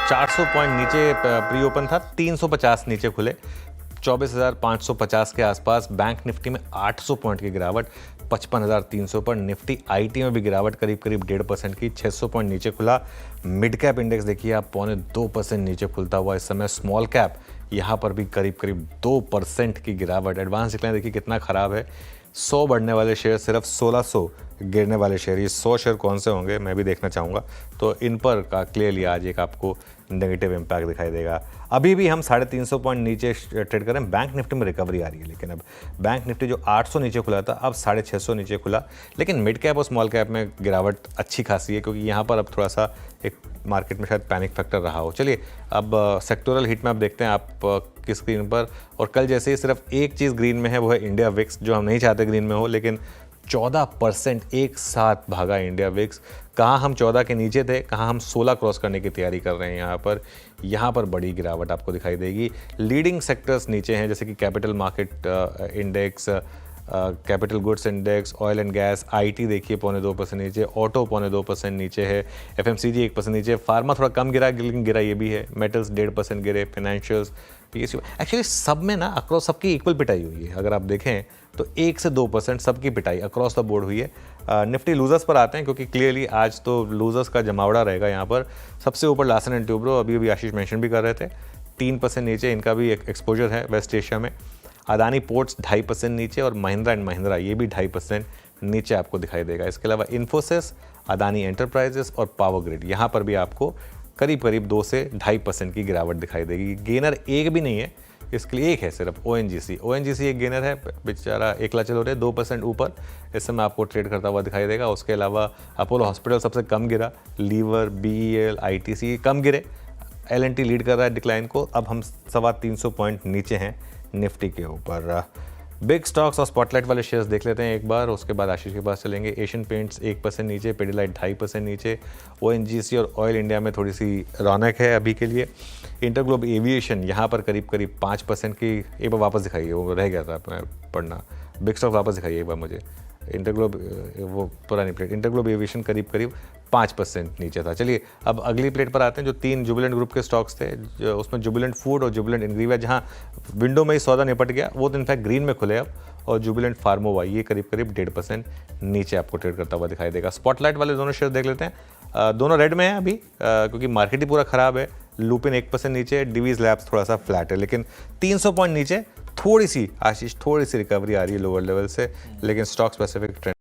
400 point नीचे pre open था, 350 नीचे खुले, 24,550 के आसपास। बैंक निफ्टी में 800 पॉइंट की गिरावट, 55,300 पर। निफ्टी आईटी में भी गिरावट करीब करीब 1.5% की, 600 पॉइंट नीचे खुला। मिड कैप इंडेक्स देखिए आप, 0.25% नीचे खुलता हुआ इस समय। स्मॉल कैप यहाँ पर भी करीब करीब 2% की गिरावट। एडवांस डिक्लाइन देखिए कितना खराब है, 100 बढ़ने वाले शेयर सिर्फ 1600 गिरने वाले शेयर। ये 100 शेयर कौन से होंगे मैं भी देखना चाहूँगा, तो इन पर का क्लियरली आज एक आपको नेगेटिव इम्पैक्ट दिखाई देगा। अभी भी हम 350 पॉइंट नीचे ट्रेड करें। बैंक निफ्टी में रिकवरी आ रही है, लेकिन अब बैंक निफ्टी जो 800 नीचे खुला था अब 650 नीचे खुला। लेकिन मिड कैप और स्मॉल कैप में गिरावट अच्छी खासी है, क्योंकि यहाँ पर अब थोड़ा सा एक मार्केट में शायद पैनिक फैक्टर रहा हो। चलिए अब सेक्टोरल हिट में आप देखते हैं आप किस स्क्रीन पर। और कल जैसे ही सिर्फ एक चीज़ ग्रीन में है, वो है इंडिया विक्स, जो हम नहीं चाहते ग्रीन में हो, लेकिन 14% एक साथ भागा इंडिया विक्स। कहाँ हम 14 के नीचे थे, कहाँ हम 16 क्रॉस करने की तैयारी कर रहे हैं। यहाँ पर बड़ी गिरावट आपको दिखाई देगी। लीडिंग सेक्टर्स नीचे हैं, जैसे कि capital market index, capital goods index, oil and gas, IT देखिए 0.2% नीचे, ऑटो 0.2% नीचे है, एफएमसीजी 1% नीचे, फार्मा थोड़ा कम गिरा, लेकिन गिरा ये भी है, मेटल्स 1.5% गिरे, फाइनेंशियल्स, पीएसयू। एक्चुअली सब में ना अक्रॉस सबकी इक्वल पिटाई हुई है। अगर आप देखें तो 1 से 2% सबकी पिटाई अक्रॉस द बोर्ड हुई है। निफ्टी लूजर्स पर आते हैं, क्योंकि क्लियरली आज तो लूजर्स का जमावड़ा रहेगा यहाँ पर। सबसे ऊपर लार्सन एंड ट्यूब्रो, अभी आशीष मेंशन भी कर रहे थे, 3% नीचे इनका भी एक एक्सपोजर है वेस्ट एशिया में। अदानी पोर्ट्स 2.5% नीचे, और महिंद्रा एंड महिंद्रा ये भी 2.5% नीचे आपको दिखाई देगा। इसके अलावा इन्फोसिस, अदानी एंटरप्राइजेस और पावर ग्रिड, यहाँ पर भी आपको करीब करीब 2 से 2.5% की गिरावट दिखाई देगी। गेनर एक भी नहीं है, इसके लिए एक है सिर्फ ओएनजीसी एक गेनर है, बेचारा एकला चल हो रहे 2% ऊपर इस समय आपको ट्रेड करता हुआ दिखाई देगा। उसके अलावा अपोलो हॉस्पिटल सबसे कम गिरा, लीवर, बीईएल, आईटीसी कम गिरे, एलएनटी लीड कर रहा है डिक्लाइन को। अब हम 350 पॉइंट नीचे हैं निफ्टी के ऊपर। बिग स्टॉक्स और स्पॉटलाइट वाले शेयर्स देख लेते हैं एक बार, उसके बाद आशीष के पास चलेंगे। एशियन पेंट्स 1% नीचे, पिडिलाइट 2.5% नीचे, ओएनजीसी और ऑयल इंडिया में थोड़ी सी रौनक है अभी के लिए। इंटरग्लोब एविएशन यहाँ पर करीब करीब 5% की, एक बार वापस दिखाइए, वो रह गया था पढ़ना। बिग स्टॉक वापस दिखाइए एक बार मुझे। इंटरग्लोब, वो पुरानी प्लेट, इंटरग्लोब एविएशन करीब करीब 5% नीचे था। चलिए अब अगली प्लेट पर आते हैं, जो 3 जुबिलेंट ग्रुप के स्टॉक्स थे, उसमें जुबिलेंट फूड और जुबिलेंट इनग्रीविया, जहाँ विंडो में ही सौदा निपट गया, वो तो इनफैक्ट ग्रीन में खुले अब। और जुबिलेंट फार्मोवा ये करीब करीब 1.5% नीचे आपको ट्रेड करता हुआ दिखाई देगा। स्पॉटलाइट वाले दोनों शेयर देख लेते हैं, दोनों रेड में हैं अभी, क्योंकि मार्केट ही पूरा खराब है। लुपिन 1% नीचे, डिवीज लैब्स थोड़ा सा फ्लैट है, लेकिन 300 पॉइंट नीचे थोड़ी सी आशीष, थोड़ी सी रिकवरी आ रही है लोअर लेवल से, लेकिन स्टॉक स्पेसिफिक ट्रेंड